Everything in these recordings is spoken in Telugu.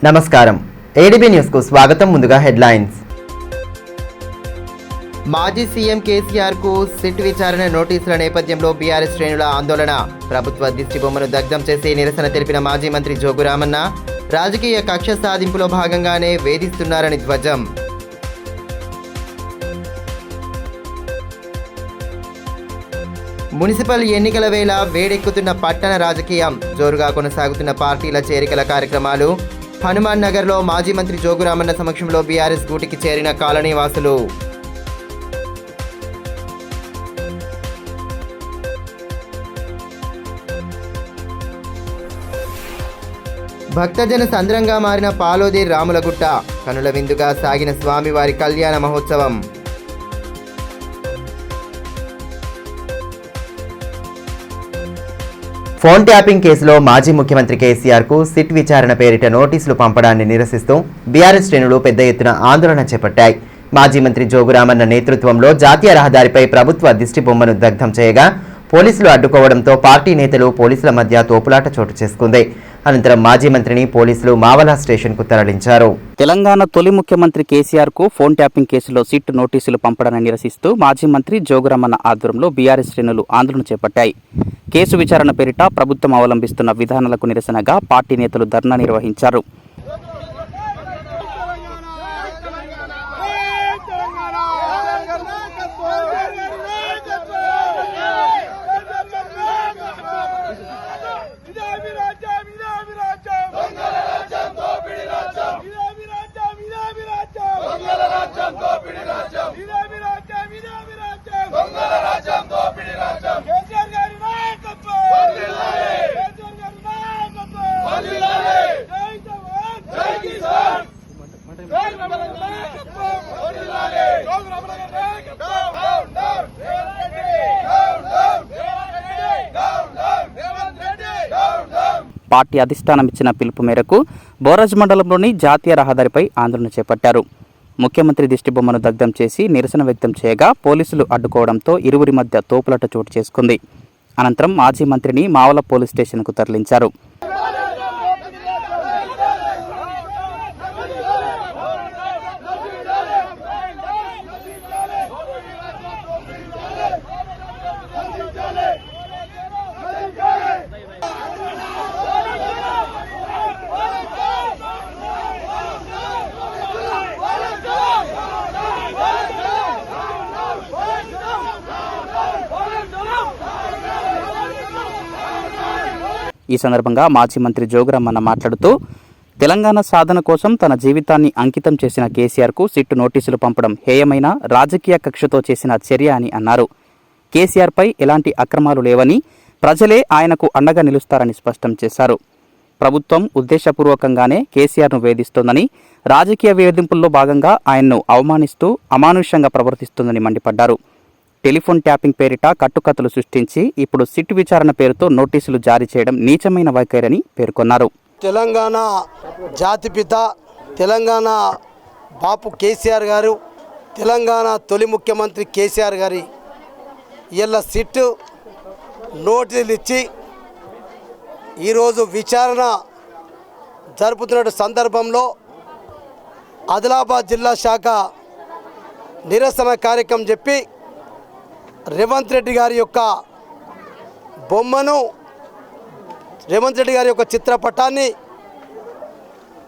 నమస్కారం ఏడీబీ న్యూస్ కు స్వాగతం. ముందుగా హెడ్లైన్స్. మాజీ సీఎం కేసీఆర్ కు సిట్ విచారణ నోటీసుల నేపథ్యంలో బీఆర్ఎస్ శ్రేణుల ఆందోళన. ప్రభుత్వ దిష్టిబొమ్మను దగ్ధం చేసి నిరసన తెలిపిన మాజీ మంత్రి జోగు రామన్న రాజకీయ కక్ష సాధింపులో భాగంగానే వేధిస్తున్నారని ధ్వజం. మున్సిపల్ ఎన్నికల వేళ వేడెక్కుతున్న పట్టణ రాజకీయం, జోరుగా కొనసాగుతున్న పార్టీల చేరికల కార్యక్రమాలు. హనుమాన్ నగర్లో మాజీ మంత్రి జోగు రామన్న సమక్షంలో బీఆర్ఎస్ గూటికి చేరిన కాలనీ వాసులు. భక్తజన సంద్రంగా మారిన పాలోది రాములగుట్ట, కనుల విందుగా సాగిన స్వామివారి కళ్యాణ మహోత్సవం. ఫోన్ ట్యాపింగ్ కేసులో మాజీ ముఖ్యమంత్రి కేసీఆర్ కు సిట్ విచారణ పేరిట నోటీసులు పంపడాన్ని నిరసిస్తూ బీఆర్ఎస్ శ్రేణులు పెద్ద ఎత్తున ఆందోళన చేపట్టాయి. మాజీ మంత్రి జోగు రామన్న నేతృత్వంలో జాతీయ రహదారిపై ప్రభుత్వ దిష్టి బొమ్మను దగ్ధం చేయగా పోలీసులు అడ్డుకోవడంతో పార్టీ నేతలు పోలీసుల మధ్య తోపులాట చోటు చేసుకుంది. అనంతరం మాజీ మంత్రిని పోలీసులు మావలా స్టేషన్ కు తరలించారు. తెలంగాణ తొలి ముఖ్యమంత్రి కేసీఆర్ కు ఫోన్ ట్యాపింగ్ కేసులో సిట్ నోటీసులు పంపడాన్ని నిరసిస్తూ మాజీ మంత్రి జోగు రామన్న ఆధ్వర్యంలో బీఆర్ఎస్ శ్రేణులు ఆందోళన చేపట్టాయి. కేసు విచారణ పేరిట ప్రభుత్వం అవలంబిస్తున్న విధానాలకు నిరసనగా పార్టీ నేతలు ధర్నా నిర్వహించారు. పార్టీ అధిష్టానం ఇచ్చిన పిలుపు మేరకు బోరాజ్ మండలంలోని జాతీయ రహదారిపై ఆందోళన చేపట్టారు. ముఖ్యమంత్రి దిష్టిబొమ్మను దగ్ధం చేసి నిరసన వ్యక్తం చేయగా పోలీసులు అడ్డుకోవడంతో ఇరువురి మధ్య తోపులాట చోటు చేసుకుంది. అనంతరం మాజీ మంత్రిని మావల పోలీస్ స్టేషన్కు తరలించారు. ఈ సందర్భంగా మాజీ మంత్రి జోగు రామన్న మాట్లాడుతూ తెలంగాణ సాధన కోసం తన జీవితాన్ని అంకితం చేసిన కేసీఆర్కు సిట్టు నోటీసులు పంపడం హేయమైన రాజకీయ కక్షతో చేసిన చర్య అని అన్నారు. కేసీఆర్పై ఎలాంటి అక్రమాలు లేవని, ప్రజలే ఆయనకు అండగా నిలుస్తారని స్పష్టం చేశారు. ప్రభుత్వం ఉద్దేశపూర్వకంగానే కేసీఆర్ను వేధిస్తోందని, రాజకీయ వేధింపుల్లో భాగంగా ఆయన్ను అవమానిస్తూ అమానుష్యంగా ప్రవర్తిస్తోందని మండిపడ్డారు. టెలిఫోన్ ట్యాపింగ్ పేరిట కట్టుకథలు సృష్టించి ఇప్పుడు సిట్ విచారణ పేరుతో నోటీసులు జారీ చేయడం నీచమైన వైఖరని పేర్కొన్నారు. తెలంగాణ జాతిపిత, తెలంగాణ బాపు కేసీఆర్ గారు, తెలంగాణ తొలి ముఖ్యమంత్రి కేసీఆర్ గారి ఇలా సిట్ నోటీసులు ఇచ్చి ఈరోజు విచారణ జరుపుతున్న సందర్భంలో ఆదిలాబాద్ జిల్లా శాఖ నిరసన కార్యక్రమం చెప్పి రేవంత్ రెడ్డి గారి యొక్క బొమ్మను, రేవంత్ రెడ్డి గారి యొక్క చిత్రపటాన్ని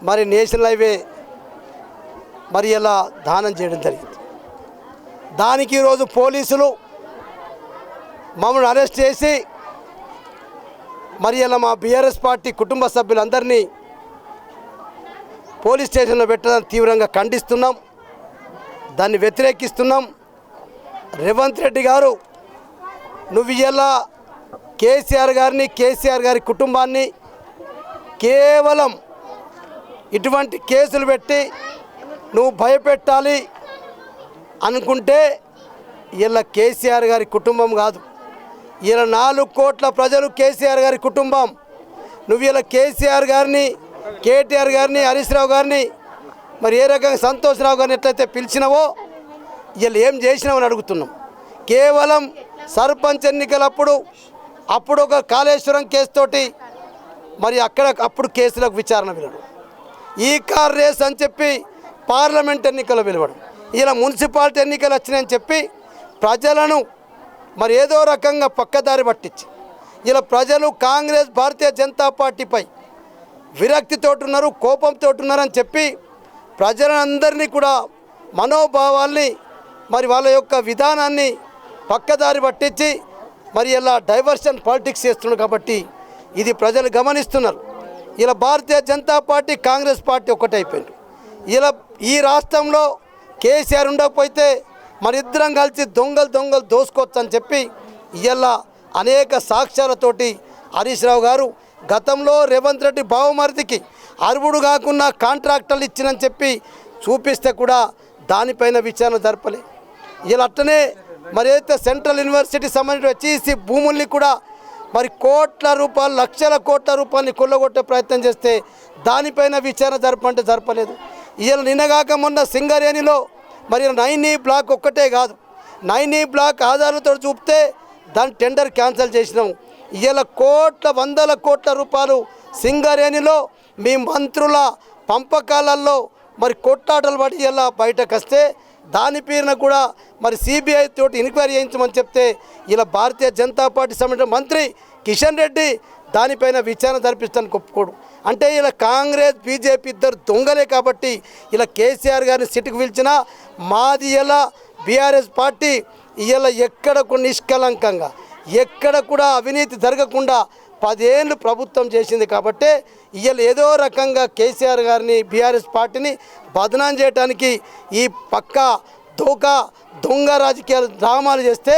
మరి నేషనల్ హైవే మరి ఇలా దానం చేయడం జరిగింది. దానికి ఈరోజు పోలీసులు మమ్మల్ని అరెస్ట్ చేసి మరి ఇలా మా బీఆర్ఎస్ పార్టీ కుటుంబ సభ్యులందరినీ పోలీస్ స్టేషన్లో పెట్టడానికి తీవ్రంగా ఖండిస్తున్నాం, దాన్ని వ్యతిరేకిస్తున్నాం. రేవంత్ రెడ్డి గారు, నువ్వు ఇలా కేసీఆర్ గారిని, కేసీఆర్ గారి కుటుంబాన్ని కేవలం ఇటువంటి కేసులు పెట్టి నువ్వు భయపెట్టాలి అనుకుంటే ఇలా కేసీఆర్ గారి కుటుంబం కాదు, ఇలా 4 కోట్ల ప్రజలు కేసీఆర్ గారి కుటుంబం. నువ్వు ఇలా కేసీఆర్ గారిని, కేటీఆర్ గారిని, హరీష్ రావు గారిని, మరి ఏ రకంగా సంతోష్ రావు గారిని ఎట్లయితే పిలిచినావో వీళ్ళు ఏం చేసినామని అడుగుతున్నాం. కేవలం సర్పంచ్ ఎన్నికలప్పుడు ఒక కాళేశ్వరం కేసు తోటి మరి అప్పుడు కేసులకు విచారణ వెళ్ళడం. ఈ కార్ రేస్ అని చెప్పి పార్లమెంట్ ఎన్నికలు వెలువడం, ఇలా మున్సిపాలిటీ ఎన్నికలు వచ్చినాయని చెప్పి ప్రజలను మరి ఏదో రకంగా పక్కదారి పట్టించి ఇలా ప్రజలు కాంగ్రెస్ భారతీయ జనతా పార్టీపై విరక్తితో ఉన్నారు, కోపంతో ఉన్నారని చెప్పి ప్రజలందరినీ కూడా మనోభావాల్ని మరి వాళ్ళ యొక్క విధానాన్ని పక్కదారి పట్టించి మరి ఇలా డైవర్షన్ పాలిటిక్స్ చేస్తున్నారు. కాబట్టి ఇది ప్రజలు గమనిస్తున్నారు. ఇలా భారతీయ జనతా పార్టీ కాంగ్రెస్ పార్టీ ఒకటైపోయింది. ఇలా ఈ రాష్ట్రంలో కేసీఆర్ ఉండకపోతే మరి ఇద్దరం కలిసి దొంగలు దోసుకోవచ్చు అని చెప్పి ఇలా అనేక సాక్ష్యాలతోటి హరీష్ రావు గారు గతంలో రేవంత్ రెడ్డి బావమరిదికి అర్హుడు కాకుండా కాంట్రాక్టర్లు ఇచ్చినని చెప్పి చూపిస్తే కూడా దానిపైన విచారణ జరపలే. ఇలా అట్టనే మరి అయితే సెంట్రల్ యూనివర్సిటీ సంబంధించిన హెచ్ఈసి భూముల్ని కూడా మరి కోట్ల రూపాయలు, లక్షల కోట్ల రూపాయలని కొల్లగొట్టే ప్రయత్నం చేస్తే దానిపైన విచారణ జరపంటే జరపలేదు. ఇలా నిన్నగాక మొన్న సింగరేణిలో మరి 9E బ్లాక్ ఒక్కటే కాదు, 9E బ్లాక్ ఆధారాలతో చూపితే దాని టెండర్ క్యాన్సిల్ చేసినాం. ఇలా వందల కోట్ల రూపాయలు సింగరేణిలో మీ మంత్రుల పంపకాలలో మరి కొట్లాటలు పడి ఇలా బయటకు వస్తే దాని పేరున కూడా మరి సిబిఐ తోటి ఎంక్వైరీ చేయించమని చెప్తే ఇలా భారతీయ జనతా పార్టీ సంబంధించిన మంత్రి కిషన్ రెడ్డి దానిపైన విచారణ జరిపిస్తానికి ఒప్పుకోడు. అంటే ఇలా కాంగ్రెస్ బీజేపీ ఇద్దరు దొంగలే. కాబట్టి ఇలా కేసీఆర్ గారిని సిట్టుకు పిలిచినా మాది ఇలా బీఆర్ఎస్ పార్టీ ఇలా ఎక్కడ కూడా నిష్కలంకంగా ఎక్కడ కూడా అవినీతి జరగకుండా 10 ఏళ్ళు ప్రభుత్వం చేసింది. కాబట్టి ఇవాళ ఏదో రకంగా కేసీఆర్ గారిని బీఆర్ఎస్ పార్టీని బదనాం చేయడానికి ఈ పక్క దొంగ రాజకీయాలు డ్రామాలు చేస్తే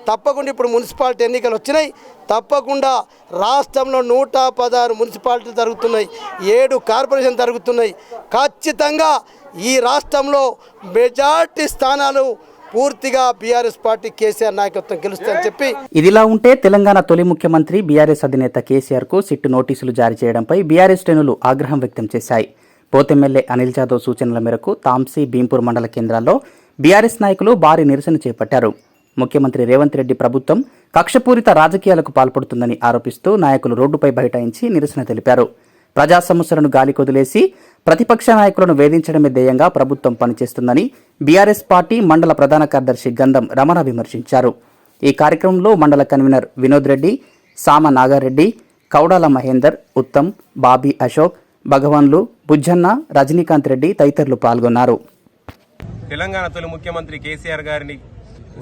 తప్పకుండా ఇప్పుడు మున్సిపాలిటీ ఎన్నికలు వచ్చినాయి. తప్పకుండా రాష్ట్రంలో 116 మున్సిపాలిటీలు జరుగుతున్నాయి, 7 కార్పొరేషన్ జరుగుతున్నాయి. ఖచ్చితంగా ఈ రాష్ట్రంలో మెజార్టీ స్థానాలు పూర్తిగా బీఆర్ఎస్ పార్టీ కేసీఆర్ నాయకత్వం గెలుస్తారని చెప్పి ఇదిలా ఉంటే తెలంగాణ తొలి ముఖ్యమంత్రి బీఆర్ఎస్ అధినేత కేసీఆర్ కు సిట్టు నోటీసులు జారీ చేయడంపై బీఆర్ఎస్ శ్రేణులు ఆగ్రహం వ్యక్తం చేశాయి. పోతెమ్మెల్యే అనిల్ జాదవ్ సూచనల మేరకు తాంసీ, భీంపూర్ మండల కేంద్రాల్లో బీఆర్ఎస్ నాయకులు భారీ నిరసన చేపట్టారు. ముఖ్యమంత్రి రేవంత్ రెడ్డి ప్రభుత్వం కక్షపూరిత రాజకీయాలకు పాల్పడుతుందని ఆరోపిస్తూ నాయకులు రోడ్డుపై బైఠాయించి నిరసన తెలిపారు. ప్రజా సమస్యలను గాలికొదిలేసి ప్రతిపక్ష నాయకులను వేధించడమే ధ్యేయంగా ప్రభుత్వం పనిచేస్తుందని బీఆర్ఎస్ పార్టీ మండల ప్రధాన కార్యదర్శి గంధం రమణ విమర్శించారు. ఈ కార్యక్రమంలో మండల కన్వీనర్ వినోద్ రెడ్డి, సామ నాగారెడ్డి, కౌడాల మహేందర్, ఉత్తమ్, బాబీ అశోక్, భగవాన్లు, బుజ్జన్న, రజనీకాంత్ రెడ్డి తదితరులు పాల్గొన్నారు. తెలంగాణ తొలి ముఖ్యమంత్రి కేసీఆర్ గారిని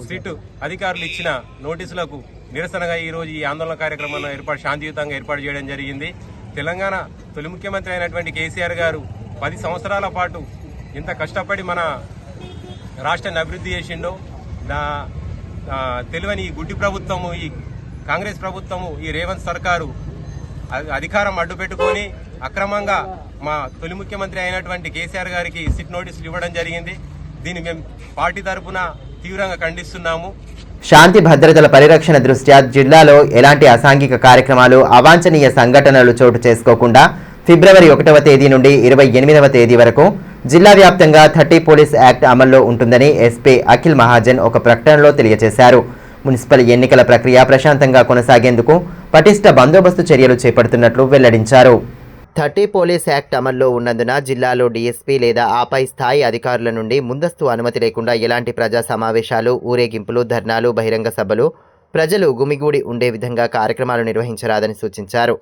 సిట్ అధికారులు ఇచ్చిన నోటీసులకు నిరసనగా ఈరోజు ఈ ఆందోళన కార్యక్రమాన్ని శాంతియుతంగా ఏర్పాటు చేయడం జరిగింది. తెలంగాణ తొలి ముఖ్యమంత్రి అయినటువంటి కేసీఆర్ గారు 10 సంవత్సరాల పాటు ఎంత కష్టపడి మన రాష్ట్రాన్ని అభివృద్ధి చేసిండో తెలియని ఈ గుడ్డి ప్రభుత్వము, ఈ కాంగ్రెస్ ప్రభుత్వము, ఈ రేవంత్ సర్కారు అధికారం అడ్డుపెట్టుకొని అక్రమంగా మా తొలి ముఖ్యమంత్రి అయినటువంటి కేసీఆర్ గారికి సిట్ నోటీసులు ఇవ్వడం జరిగింది. దీన్ని మేము పార్టీ తరఫున తీవ్రంగా ఖండిస్తున్నాము. శాంతి భద్రతల పరిరక్షణ దృష్ట్యా జిల్లాలో ఎలాంటి అసాంఘిక కార్యక్రమాలు, అవాంఛనీయ సంఘటనలు చోటు చేసుకోకుండా ఫిబ్రవరి 1వ తేదీ నుండి 28వ తేదీ వరకు జిల్లా వ్యాప్తంగా 30 పోలీస్ యాక్ట్ అమల్లో ఉంటుందని ఎస్పీ అఖిల్ మహాజన్ ఒక ప్రకటనలో తెలియజేశారు. మున్సిపల్ ఎన్నికల ప్రక్రియ ప్రశాంతంగా కొనసాగేందుకు పటిష్ట బందోబస్తు చర్యలు చేపడుతున్నట్లు వెల్లడించారు. 30 పోలీస్ యాక్ట్ అమల్లో ఉన్నందున జిల్లాలో డీఎస్పీ లేదా ఆపై స్థాయి అధికారుల నుండి ముందస్తు అనుమతి లేకుండా ఎలాంటి ప్రజా సమావేశాలు, ఊరేగింపులు, ధర్నాలు, బహిరంగ సభలు, ప్రజలు గుమిగూడి ఉండే విధంగా కార్యక్రమాలు నిర్వహించరాదని సూచించారు.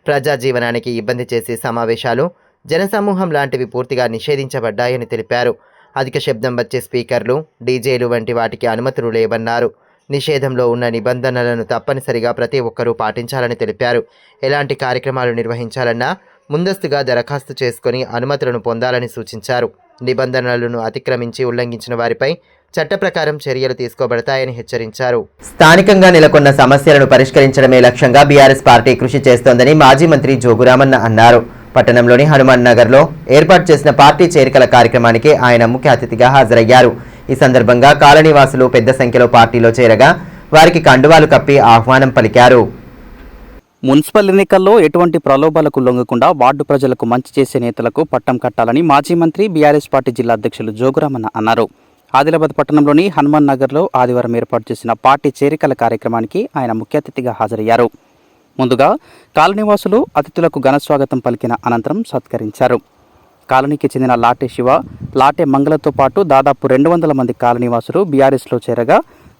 ప్రజా జీవనానికి ఇబ్బంది చేసే సమావేశాలు, జనసమూహం లాంటివి పూర్తిగా నిషేధించబడ్డాయని తెలిపారు. అధిక శబ్దం వచ్చే స్పీకర్లు, డీజేలు వంటి వాటికి అనుమతులు లేవన్నారు. నిషేధంలో ఉన్న నిబంధనలను తప్పనిసరిగా ప్రతి ఒక్కరూ పాటించాలని తెలిపారు. ఎలాంటి కార్యక్రమాలు నిర్వహించాలన్నా ముందస్తుగా దరఖాస్తు చేసుకుని అనుమతులను పొందాలని సూచించారు. నిబంధనలను అతిక్రమించి ఉల్లంఘించిన వారిపై చట్ట ప్రకారం చర్యలు తీసుకోబడతాయని హెచ్చరించారు. స్థానికంగా నెలకొన్న సమస్యలను పరిష్కరించడమే లక్ష్యంగా బీఆర్ఎస్ పార్టీ కృషి చేస్తోందని మాజీ మంత్రి జోగురామన్న అన్నారు. పట్టణంలోని హనుమాన్ నగర్లో ఏర్పాటు చేసిన పార్టీ చేరికల కార్యక్రమానికి ఆయన ముఖ్య అతిథిగా హాజరయ్యారు. ఈ సందర్భంగా కాలనీవాసులు పెద్ద సంఖ్యలో పార్టీలో చేరగా వారికి కండువాలు కప్పి ఆహ్వానం పలికారు. మున్సిపల్ ఎన్నికల్లో ఎటువంటి ప్రలోభాలకు లొంగకుండా వార్డు ప్రజలకు మంచి చేసే నేతలకు పట్టం కట్టాలని మాజీ మంత్రి బీఆర్ఎస్ పార్టీ జిల్లా అధ్యక్షులు జోగురామన్న అన్నారు. ఆదిలాబాద్ పట్టణంలోని హనుమాన్ నగర్లో ఆదివారం ఏర్పాటు చేసిన పార్టీ చేరికల కార్యక్రమానికి ఆయన ముఖ్య అతిథిగా హాజరయ్యారు. ముందుగా కాలనీవాసులు అతిథులకు ఘన స్వాగతం పలికిన అనంతరం సత్కరించారు. కాలనీకి చెందిన లాటే శివ, లాటే మంగళతో పాటు దాదాపు 200 మంది కాలనీవాసులు బీఆర్ఎస్లో చేరగా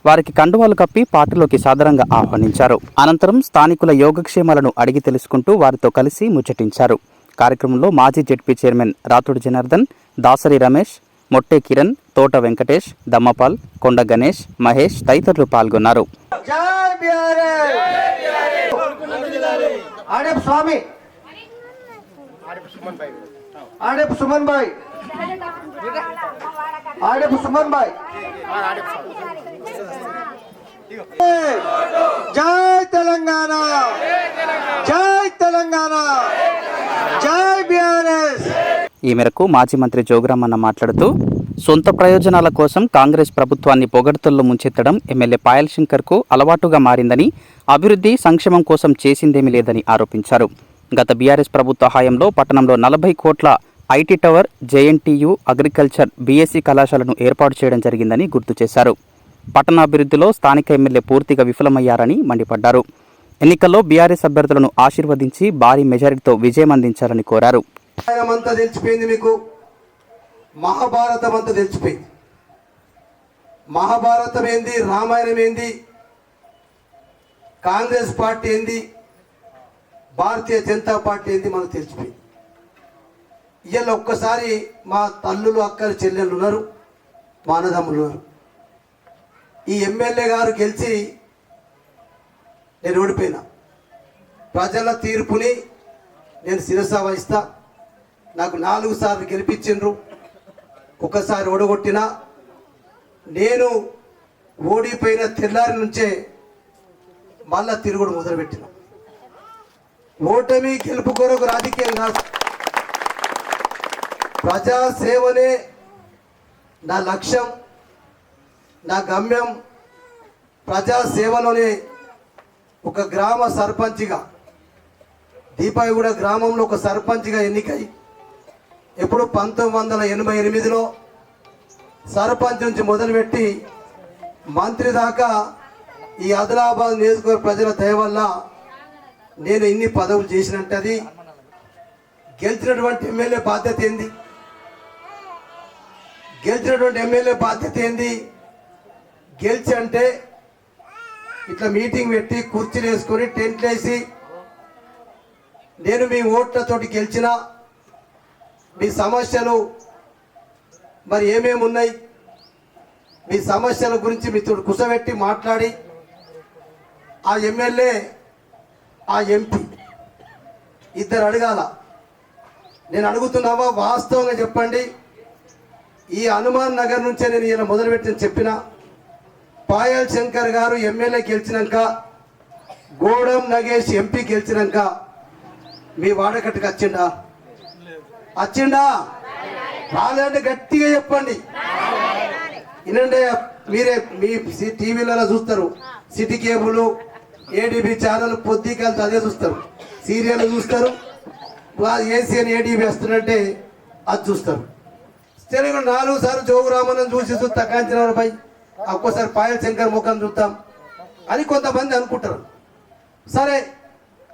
వారికి కండువాలు కప్పి పార్టీలోకి సాదరంగా ఆహ్వానించారు. అనంతరం స్థానికుల యోగక్షేమాలను అడిగి తెలుసుకుంటూ వారితో కలిసి ముచ్చటించారు. కార్యక్రమంలో మాజీ జెడ్పీ చైర్మన్ రాతుడి జనార్దన్, దాసరి రమేష్, మొట్టే కిరణ్, తోట వెంకటేష్, దమ్మపాల్, కొండ గణేష్, మహేష్ తదితరులు పాల్గొన్నారు. జై తెలంగాణ, జై తెలంగాణ, జై బీఆర్ఎస్. ఈ మేరకు మాజీ మంత్రి జోగురామన్న మాట్లాడుతూ సొంత ప్రయోజనాల కోసం కాంగ్రెస్ ప్రభుత్వాన్ని పొగడ్తల్లో ముంచెత్తడం ఎమ్మెల్యే పాయల్ శంకర్కు అలవాటుగా మారిందని, అభివృద్ధి సంక్షేమం కోసం చేసిందేమీ లేదని ఆరోపించారు. గత బీఆర్ఎస్ ప్రభుత్వ హయాంలో పట్టణంలో 40 కోట్ల IT tower, JNTU, agriculture, BSc కళాశాలను ఏర్పాటు చేయడం జరిగిందని గుర్తు చేశారు. పట్టణాభివృద్ధిలో స్థానిక ఎమ్మెల్యే పూర్తిగా విఫలమయ్యారని మండిపడ్డారు. ఎన్నికల్లో బీఆర్ఎస్ అభ్యర్థులను ఆశీర్వదించి భారీ మెజారిటీతో విజయం అందించాలని కోరారు. అంతా తెలిసిపోయింది, మీకు మహాభారతం అంతా తెలిసిపోయింది. మహాభారతం ఏంది, రామాయణం ఏంది, కాంగ్రెస్ పార్టీ ఏంది, భారతీయ జనతా పార్టీ ఏంది మనకు తెలిసిపోయింది. ఇవాళ ఒక్కసారి మా తల్లులు, అక్కలు, చెల్లెళ్ళు ఉన్నారు, మా అన్నదమ్ములు ఉన్నారు. ఈ ఎమ్మెల్యే గారు గెలిచి నేను ఓడిపోయినా, ప్రజల తీర్పుని నేను శిరస వహిస్తా. నాకు 4 సార్లు గెలిపించిండ్రు, ఒకసారి ఓడగొట్టినా. నేను ఓడిపోయిన తెల్లారి నుంచే మళ్ళా తిరుగుడు మొదలుపెట్టిన. ఓటమి గెలుపు కొరకు రాజకీయం కాదు, ప్రజాసేవనే నా లక్ష్యం, నా గమ్యం. ప్రజాసేవలోనే ఒక గ్రామ సర్పంచ్గా, దీపాయిగూడ గ్రామంలో ఒక సర్పంచ్గా ఎన్నికై ఎప్పుడు 1988లో సర్పంచ్ నుంచి మొదలుపెట్టి మంత్రి దాకా ఈ ఆదిలాబాద్ నియోజకవర్గ ప్రజల దయ వల్ల నేను ఇన్ని పదవులు చేసినట్టు. అది గెలిచినటువంటి ఎమ్మెల్యే బాధ్యత ఏంది, గెలిచినటువంటి ఎమ్మెల్యే బాధ్యత ఏంది? గెలిచి అంటే ఇట్లా మీటింగ్ పెట్టి కుర్చీలు వేసుకొని టెంట్లు వేసి, నేను మీ ఓట్లతోటి గెలిచిన, మీ సమస్యలు మరి ఏమేమి ఉన్నాయి, మీ సమస్యల గురించి మీతో కుసబెట్టి మాట్లాడి ఆ ఎమ్మెల్యే, ఆ ఎంపీ ఇద్దరు అడగాల. నేను అడుగుతున్నావా, వాస్తవంగా చెప్పండి. ఈ హనుమాన్ నగర్ నుంచే నేను ఇలా మొదలుపెట్టిన చెప్పిన, పాయల్ శంకర్ గారు ఎమ్మెల్యే గెలిచినాక, గోడం నగేష్ ఎంపీ గెలిచినాక మీ వాడకట్టుకు వచ్చిండా? వచ్చిండా? రాలేదంటే గట్టిగా చెప్పండి. వినండి, మీరే మీ టీవీలలో చూస్తారు, సిటీ కేబుల్, ఏడీబీ ఛానల్ పొద్దుకాలతో అదే చూస్తారు, సీరియల్ చూస్తారు, ఏసీ అని ఏడీబీ వస్తున్నట్టే అది చూస్తారు. తెలుగు 4 సార్లు జోగురామన్ చూసి చూస్తా కాంచనాలపై, ఒక్కోసారి పాయల్ శంకర్ ముఖం చూద్దాం అని కొంతమంది అనుకుంటారు. సరే,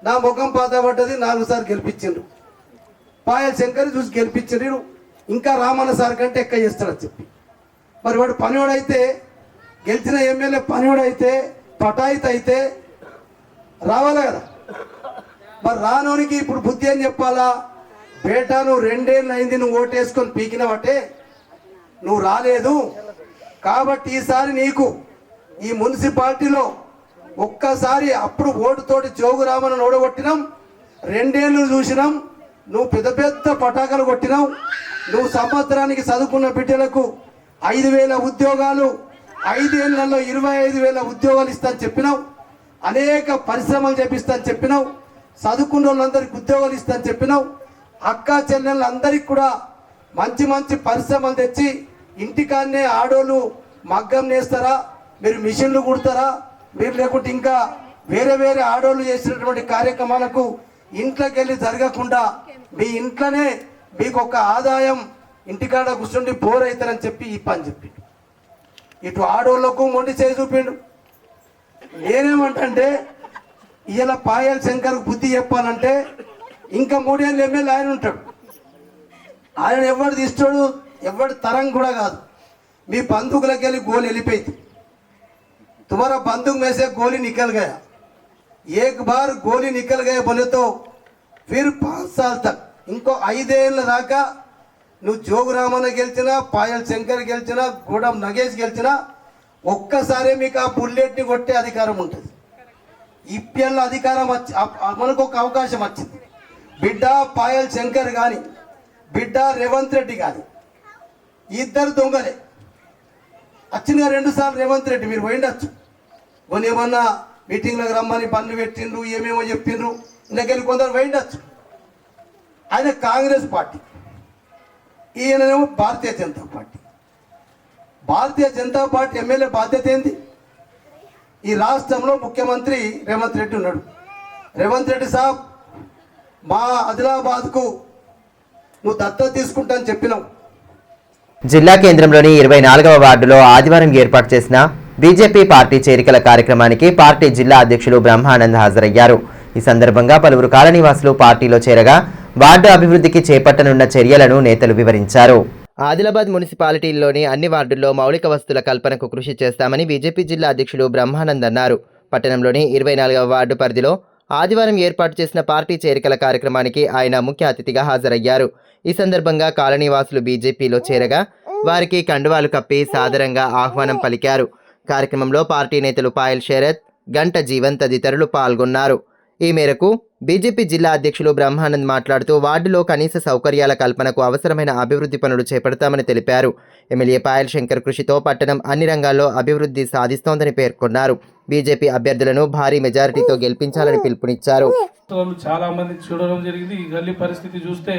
నా ముఖం పాత పడ్డది, 4 సార్లు గెలిపించిండ్రు. పాయల్ శంకర్ చూసి గెలిపించిండ్రు, ఇంకా రామన్న సార్ కంటే ఎక్కువ చేస్తాడని చెప్పి. మరి వాడు పనివాడైతే, గెలిచిన ఎమ్మెల్యే పనివాడైతే, పటాయిత అయితే రావాలా కదా. మరి రానోనికి ఇప్పుడు బుద్ధి ఏం చెప్పాలా? బేటా, నువ్వు 2 ఏళ్ళు అయింది నువ్వు ఓటేసుకొని పీకినవటే, నువ్వు రాలేదు కాబట్టి ఈసారి నీకు ఈ మున్సిపాలిటీలో ఒక్కసారి, అప్పుడు ఓటుతోటి జోగురామను ఓడగొట్టినాం, 2 ఏళ్ళు చూసినాం, నువ్వు పెద్ద పెద్ద పటాకాలు కొట్టినావు, నువ్వు సంవత్సరానికి చదువుకున్న బిడ్డలకు 5,000 ఉద్యోగాలు, 5 ఏళ్లలో 25,000 ఉద్యోగాలు ఇస్తాను చెప్పినావు, అనేక పరిశ్రమలు చేపిస్తాను చెప్పినావు, చదువుకున్న వాళ్ళందరికీ ఉద్యోగాలు ఇస్తాను చెప్పినావు, అక్క చెల్లెళ్ళందరికీ కూడా మంచి మంచి పరిశ్రమలు తెచ్చి ఇంటికాన్నే ఆడోళ్ళు మగ్గం నేస్తారా, మీరు మిషన్లు కుడతారా, మీరు లేకుంటే ఇంకా వేరే వేరే ఆడోళ్ళు చేసినటువంటి కార్యక్రమాలకు ఇంట్లోకి వెళ్ళి జరగకుండా మీ ఇంట్లోనే మీకు ఒక ఆదాయం, ఇంటికాడ కూర్చుండి బోర్ అవుతారని చెప్పి ఈ పని చెప్పిండు. ఇటు ఆడోళ్లకు మొండి చేయి చూపిండు. నేనేమంటే ఇలా పాయల్ శంకర్ బుద్ధి చెప్పాలంటే ఇంకా 3 ఏళ్ళు ఎమ్మెల్యే ఆయన ఉంటాడు. ఆయన ఎవడు తీస్తాడు, ఎవడి తరం కూడా కాదు. మీ బంధువులకి వెళ్ళి గోలి వెళ్ళిపోయింది. तुम्हारा बंदूक में से गोली निकल गया, एक बार गोली निकल गए बोले तो फिर 5 साल तक ఇంకో 5 ఏళ్ళ దాకా నువ్వు జోగురామన్న గెలిచినా, పాయల్ శంకర్ గెలిచినా, గూడెం నగేష్ గెలిచినా ఒక్కసారి మీకు ఆ బుల్లెట్ని కొట్టే అధికారం ఉంటుంది. ఇప్పేళ్ళ అధికారం వచ్చి మనకు ఒక అవకాశం వచ్చింది. బిడ్డ పాయల్ శంకర్ కానీ, బిడ్డ రేవంత్ రెడ్డి కానీ ఇద్దరు దొంగలే. వచ్చిన 2 సార్లు రేవంత్ రెడ్డి మీరు పోయిండొచ్చు, కొన్ని ఏమన్నా మీటింగ్లకు రమ్మని బండ్లు పెట్టిండ్రు, ఏమేమో చెప్పిండ్రు, ఇందుకెళ్ళి కొందరు పోయిండొచ్చు. ఆయన కాంగ్రెస్ పార్టీ, ఈయనేమో Bharatiya Janata party. Bharatiya Janata party MLA బాధ్యత ఏంది? ఈ రాష్ట్రంలో ముఖ్యమంత్రి రేవంత్ రెడ్డి ఉన్నాడు. రేవంత్ రెడ్డి సాబ్, మా ఆదిలాబాద్కు నువ్వు దత్తత తీసుకుంటా అని చెప్పినావు. జిల్లా కేంద్రంలోని 24వ వార్డులో ఆదివారం ఏర్పాటు చేసిన బీజేపీ పార్టీ చేరికల కార్యక్రమానికి పార్టీ జిల్లా అధ్యక్షులు బ్రహ్మానంద్ హాజరయ్యారు. ఈ సందర్భంగా పలువురు కాలనీవాసులు పార్టీలో చేరగా వార్డు అభివృద్ధికి చేపట్టనున్న చర్యలను నేతలు వివరించారు. ఆదిలాబాద్ మున్సిపాలిటీల్లోని అన్ని వార్డుల్లో మౌలిక వసతుల కల్పనకు కృషి చేస్తామని బీజేపీ జిల్లా అధ్యక్షులు బ్రహ్మానంద్ అన్నారు. పట్టణంలోని 24వ వార్డు పరిధిలో ఆదివారం ఏర్పాటు చేసిన పార్టీ చేరికల కార్యక్రమానికి ఆయన ముఖ్య అతిథిగా హాజరయ్యారు. ఈ సందర్భంగా కాలనీవాసులు బీజేపీలో చేరగా వారికి కండువాలు కప్పి సాదరంగా ఆహ్వానం పలికారు. కార్యక్రమంలో పార్టీ నేతలు పాయల్ శరత్, గంట జీవన్ తదితరులు పాల్గొన్నారు. ఈ మేరకు బీజేపీ జిల్లా అధ్యక్షులు బ్రహ్మానంద్ మాట్లాడుతూ వార్డులో కనీస సౌకర్యాల కల్పనకు అవసరమైన అభివృద్ధి పనులు చేపడతామని తెలిపారు. ఎమ్మెల్యే పాయల్ శంకర్ కృషితో పట్టణం అన్ని రంగాల్లో అభివృద్ధి సాధిస్తోందని పేర్కొన్నారు. బీజేపీ అభ్యర్థులను భారీ మెజారిటీతో గెలిపించాలని పిలుపునిచ్చారు. చాలా మంది చూడడం జరిగింది. ఈ గల్లీ పరిస్థితి చూస్తే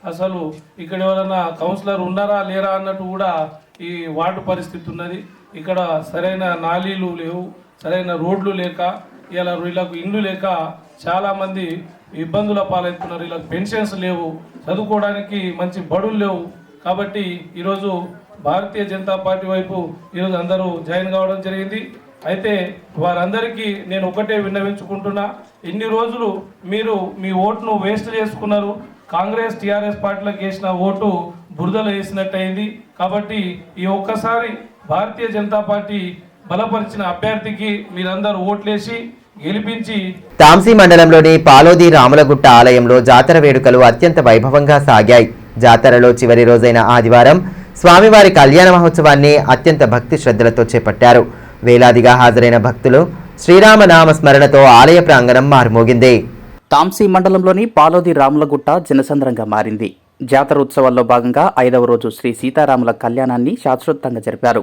అసలు ఇక్కడ ఎవరైనా కౌన్సిలర్ ఉన్నారా లేరా అన్నట్టు కూడా ఈ వార్డు పరిస్థితి ఉన్నది. ఇక్కడ సరైన నాలీలు లేవు, సరైన రోడ్లు లేక, ఇలా వీళ్ళకు ఇండ్లు లేక చాలామంది ఇబ్బందుల పాలవుతున్నారు. వీళ్ళకి పెన్షన్స్ లేవు, చదువుకోవడానికి మంచి బడులు లేవు. కాబట్టి ఈరోజు భారతీయ జనతా పార్టీ వైపు ఈరోజు అందరూ జాయిన్ కావడం జరిగింది. అయితే వారందరికీ నేను ఒకటే విన్నవించుకుంటున్నా, ఇన్ని రోజులు మీరు మీ ఓటును వేస్ట్ చేసుకున్నారు. కాంగ్రెస్ టీఆర్ఎస్ పార్టీలకు వేసిన ఓటు బురదలో వేసినట్టయింది. కాబట్టి ఈ ఒక్కసారి భారతీయ జనతా పార్టీ బలపరిచిన అభ్యర్థికి మీరందరూ ఓట్లేసి గెలిపించి. తాంసీ మండలంలోని పాలోది రాములగుట్ట ఆలయంలో జాతర వేడుకలు అత్యంత వైభవంగా సాగాయి. జాతరలో చివరి రోజైన ఆదివారం స్వామివారి కళ్యాణ మహోత్సవాన్ని అత్యంత భక్తి శ్రద్ధలతో చేపట్టారు. వేలాదిగా హాజరైన భక్తులు శ్రీరామనామ స్మరణతో ఆలయ ప్రాంగణం మారుమోగింది. తాంసీ మండలంలోని పాలోది రాములగుట్ట జనసంద్రంగా మారింది. జాతర ఉత్సవాల్లో భాగంగా 5వ రోజు శ్రీ సీతారాముల కళ్యాణాన్ని శాస్త్రోక్తంగా జరిపారు.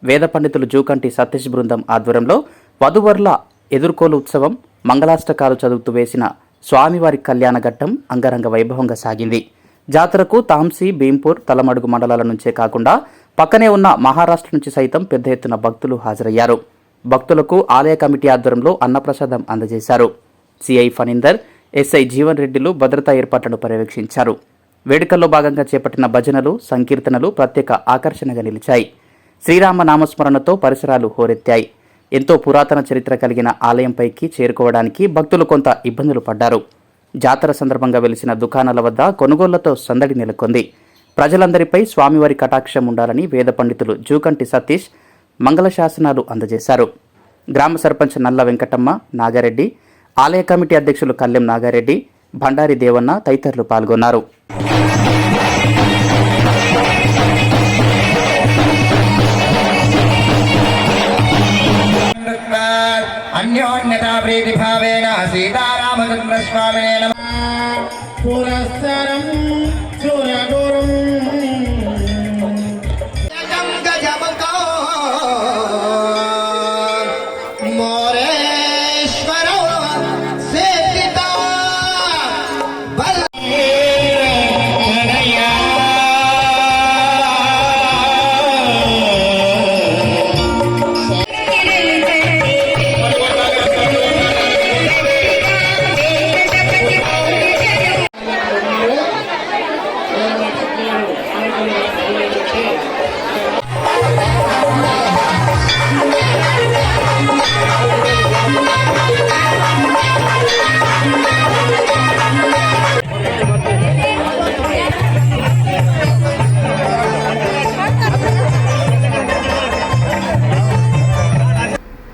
వేద పండితులు జూకంటి సతీష్ బృందం ఆధ్వర్యంలో వధువర్ల ఎదుర్కోలు ఉత్సవం, మంగళాష్టకాలు చదువుతూ వేసిన స్వామివారి కళ్యాణ ఘట్టం అంగరంగ వైభవంగా సాగింది. జాతరకు తాంసీ, భీంపూర్, తలమడుగు మండలాల నుంచే కాకుండా పక్కనే ఉన్న మహారాష్ట్ర నుంచి సైతం పెద్ద ఎత్తున భక్తులు హాజరయ్యారు. భక్తులకు ఆలయ కమిటీ ఆధ్వర్యంలో అన్నప్రసాదం అందజేశారు. సిఐ ఫణీందర్, ఎస్ఐ జీవన్ రెడ్డిలు భద్రతా ఏర్పాట్లను పర్యవేక్షించారు. వేడుకల్లో భాగంగా చేపట్టిన భజనలు, సంకీర్తనలు ప్రత్యేక ఆకర్షణగా నిలిచాయి. శ్రీరామ నామస్మరణతో పరిసరాలు హోరెత్తాయి. ఎంతో పురాతన చరిత్ర కలిగిన ఆలయంపైకి చేరుకోవడానికి భక్తులు కొంత ఇబ్బందులు పడ్డారు. జాతర సందర్భంగా వెలిసిన దుకాణాల వద్ద కొనుగోళ్లతో సందడి నెలకొంది. ప్రజలందరిపై స్వామివారి కటాక్షం ఉండాలని వేద పండితులు జూకంటి సతీష్ మంగళ శాసనాలు అందజేశారు. గ్రామ సర్పంచ్ నల్ల వెంకటమ్మ, నాగారెడ్డి, ఆలయ కమిటీ అధ్యక్షులు కల్లెం నాగారెడ్డి, భండారి దేవన్న తదితరులు పాల్గొన్నారు. అన్యోన్యతా ప్రీతి భావేన సీతారామచంద్ర స్వామినే నమః. పురస్సరం చూరగురుం గజముఖో మోరేశ్వర సేవిత బల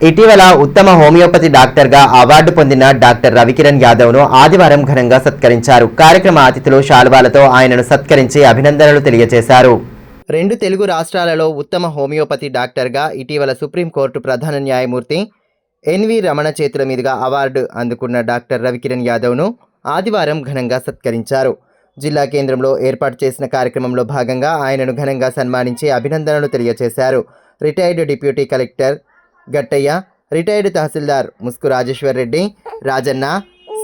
ఇటీవల ఉత్తమ హోమియోపతి డాక్టర్గా అవార్డు పొందిన డాక్టర్ రవికిరణ్ యాదవ్ను ఆదివారం ఘనంగా సత్కరించారు. కార్యక్రమ అతిథులు శాలువాలతో ఆయనను సత్కరించి అభినందనలు తెలియజేశారు. 2 తెలుగు రాష్ట్రాలలో ఉత్తమ హోమియోపతి డాక్టర్గా ఇటీవల సుప్రీంకోర్టు ప్రధాన న్యాయమూర్తి ఎన్వి రమణ చేతుల మీదుగా అవార్డు అందుకున్న డాక్టర్ రవికిరణ్ యాదవ్ను ఆదివారం ఘనంగా సత్కరించారు. జిల్లా కేంద్రంలో ఏర్పాటు చేసిన కార్యక్రమంలో భాగంగా ఆయనను ఘనంగా సన్మానించి అభినందనలు తెలియజేశారు. Retired deputy collector Gattaiah, retired tahsildar Musku Rajeshwar Reddy, Rajanna,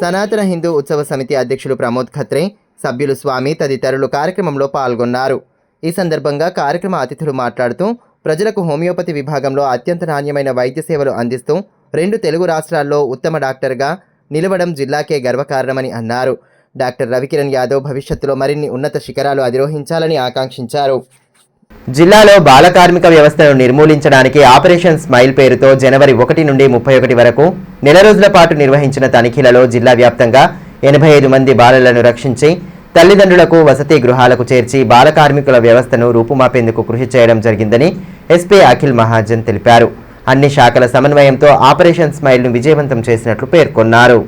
సనాతన హిందూ ఉత్సవ సమితి అధ్యక్షులు ప్రమోద్ ఖత్రే, సభ్యులు స్వామి తదితరులు కార్యక్రమంలో పాల్గొన్నారు. ఈ సందర్భంగా కార్యక్రమ అతిథులు మాట్లాడుతూ ప్రజలకు హోమియోపతి విభాగంలో అత్యంత నాణ్యమైన వైద్య సేవలు అందిస్తూ 2 తెలుగు రాష్ట్రాల్లో ఉత్తమ డాక్టర్గా నిలవడం జిల్లాకే గర్వకారణమని అన్నారు. డాక్టర్ రవికిరణ్ యాదవ్ భవిష్యత్తులో మరిన్ని ఉన్నత శిఖరాలు అధిరోహించాలని ఆకాంక్షించారు. జిల్లాలో బాల కార్మిక వ్యవస్థను నిర్మూలించడానికి ఆపరేషన్ స్మైల్ పేరుతో జనవరి 1 నుండి 31 వరకు నెల రోజుల పాటు నిర్వహించిన తనిఖీలలో జిల్లా వ్యాప్తంగా 85 మంది బాలలను రక్షించి తల్లిదండ్రులకు వసతి గృహాలకు చేర్చి బాల కార్మికుల వ్యవస్థను రూపుమాపేందుకు కృషి చేయడం జరిగిందని ఎస్పీ అఖిల్ మహాజన్ తెలిపారు. అన్ని శాఖల సమన్వయంతో ఆపరేషన్ స్మైల్ను విజయవంతం చేసినట్లు పేర్కొన్నారు.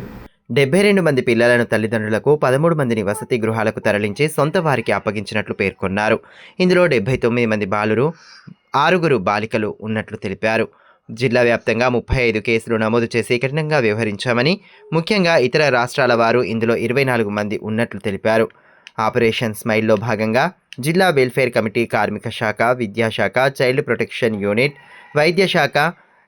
72 మంది పిల్లలను తల్లిదండ్రులకు, 13 మందిని వసతి గృహాలకు తరలించి సొంత వారికి అప్పగించినట్లు పేర్కొన్నారు. ఇందులో 79 మంది బాలురు, 6 బాలికలు ఉన్నట్లు తెలిపారు. జిల్లా వ్యాప్తంగా 35 కేసులు నమోదు చేసి కఠినంగా వ్యవహరించామని, ముఖ్యంగా ఇతర రాష్ట్రాల వారు ఇందులో 24 మంది ఉన్నట్లు తెలిపారు. ఆపరేషన్ స్మైల్లో భాగంగా జిల్లా వెల్ఫేర్ కమిటీ, కార్మిక శాఖ, విద్యాశాఖ, చైల్డ్ ప్రొటెక్షన్ యూనిట్, వైద్య శాఖ,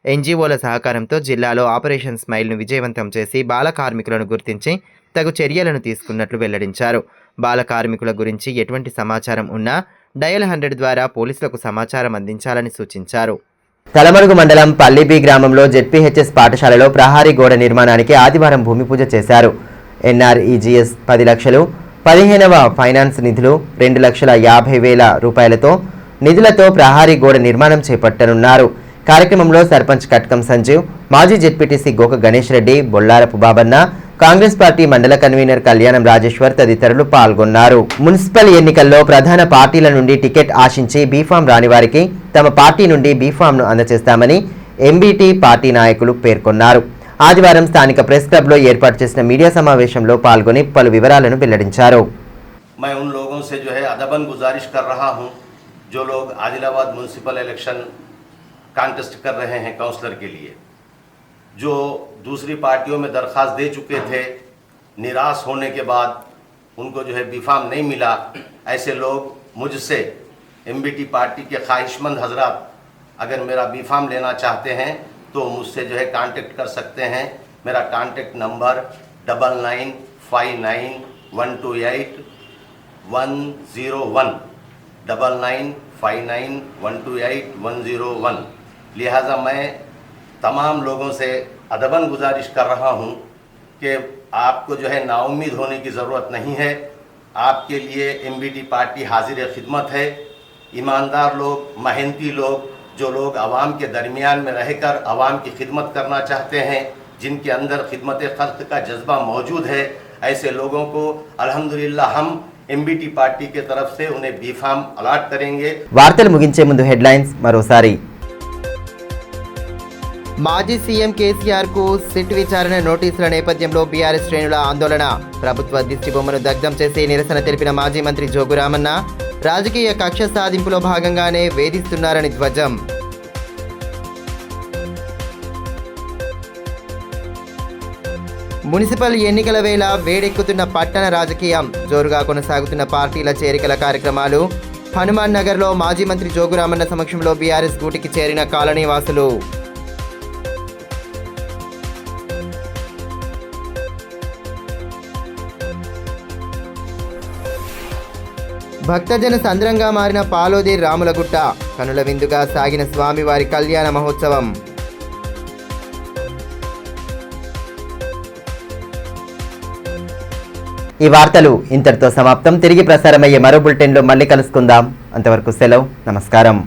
ఎన్జీఓల సహకారంతో జిల్లాలో ఆపరేషన్ స్మైల్ను విజయవంతం చేసి బాల కార్మికులను గుర్తించి తగు చర్యలను తీసుకున్నట్లు వెల్లడించారు. బాల కార్మికుల గురించి ఎటువంటి సమాచారం ఉన్నా డయల్ 100 ద్వారా పోలీసులకు సమాచారం అందించాలని సూచించారు. తలమడుగు మండలం పల్లిబి గ్రామంలో జెడ్పీహెచ్ఎస్ పాఠశాలలో ప్రహారీ గోడ నిర్మాణానికి ఆదివారం భూమి పూజ చేశారు. ఎన్ఆర్ఈజీఎస్ 10 లక్షలు, 15వ ఫైనాన్స్ నిధులు 2,50,000 రూపాయలతో నిధులతో ప్రహారీ గోడ నిర్మాణం చేపట్టనున్నారు. కార్యక్రమంలో సర్పంచ్ కట్కం సంజీవ్, మాజీ జెడ్పీటీసీ గోక గణేష్ రెడ్డి, బొల్లారపు బాబన్న, కాంగ్రెస్ పార్టీ మండల కన్వీనర్ కళ్యాణం రాజేశ్వర్ తదితరులు పాల్గొన్నారు. మున్సిపల్ ఎన్నికల్లో ప్రధాన పార్టీల నుండి టికెట్ ఆశించి బీఫామ్ రాని వారికి తమ పార్టీ నుండి బీఫామ్ను అందజేస్తామని ఎంబీటీ పార్టీ నాయకులు పేర్కొన్నారు. ఆదివారం స్థానిక ప్రెస్ క్లబ్లో ఏర్పాటు చేసిన మీడియా సమావేశంలో పాల్గొని పలు వివరాలను వెల్లడించారు. मैं उन लोगों से जो है अदबन गुजारिश कर रहा हूं जो लोग आदिलाबाद म्यूनसिपल इलेक्शन कॉन्टेस्ट कर रहे हैं काउंसलर के लिए, जो दूसरी पार्टियों में दरख्वास्त दे चुके थे, निराश होने के बाद उनको जो है बीफाम नहीं मिला, ऐसे लोग मुझसे एमबीटी पार्टी के ख्वाहिशमंद हजरात अगर मेरा बीफाम लेना चाहते हैं तो मुझसे जो है कांटेक्ट कर सकते हैं. मेरा कांटेक्ट नंबर 9959128101 9959128101. लिहाजा मैं तमाम लोगों से अदबन गुजारिश कर रहा हूं कि आपको जो है नाउम्मीद होने की ज़रूरत नहीं है. आपके लिए एमबीटी पार्टी हाजिर खिदमत है. ईमानदार लोग, मेहनती लोग, जो लोग आवाम के दरमियान में रहकर आवाम की खिदमत करना चाहते हैं, जिनके अंदर खिदमत खल्क का जज्बा मौजूद है, ऐसे लोगों को अल्हम्दुलिल्लाह हम एमबीटी पार्टी के तरफ से उन्हें बीफाम అలాట్ करेंगे. వార్తలు ముగించే ముందు హెడ్లైన్స్ మరోసారి. మాజీ సీఎం కేసీఆర్కు సిట్ విచారణ నోటీసుల నేపథ్యంలో బీఆర్ఎస్ శ్రేణుల ఆందోళన. ప్రభుత్వ దిష్టిబొమ్మను దగ్ధం చేసి నిరసన తెలిపిన మాజీ మంత్రి జోగురామన్న, రాజకీయ కక్ష సాధింపులో భాగంగానే వేధిస్తున్నారని ధ్వజం. మున్సిపల్ ఎన్నికల వేళ వేడెక్కుతున్న పట్టణ రాజకీయం, జోరుగా కొనసాగుతున్న పార్టీల చేరికల కార్యక్రమాలు. హనుమాన్ నగర్లో మాజీ మంత్రి జోగురామన్న సమక్షంలో బీఆర్ఎస్ గూటికి చేరిన కాలనీ వాసులు. భక్తజన సంద్రంగా మారిన పాలోది రాములగుట్ట, కనుల విందుగా సాగిన స్వామివారి కళ్యాణ మహోత్సవం. ఈ వార్తలు ఇంతటితో సమాప్తం. తిరిగి ప్రసారమయ్యే మరో బులెటిన్లో మళ్ళీ కలుసుకుందాం. అంతవరకు సెలవు, నమస్కారం.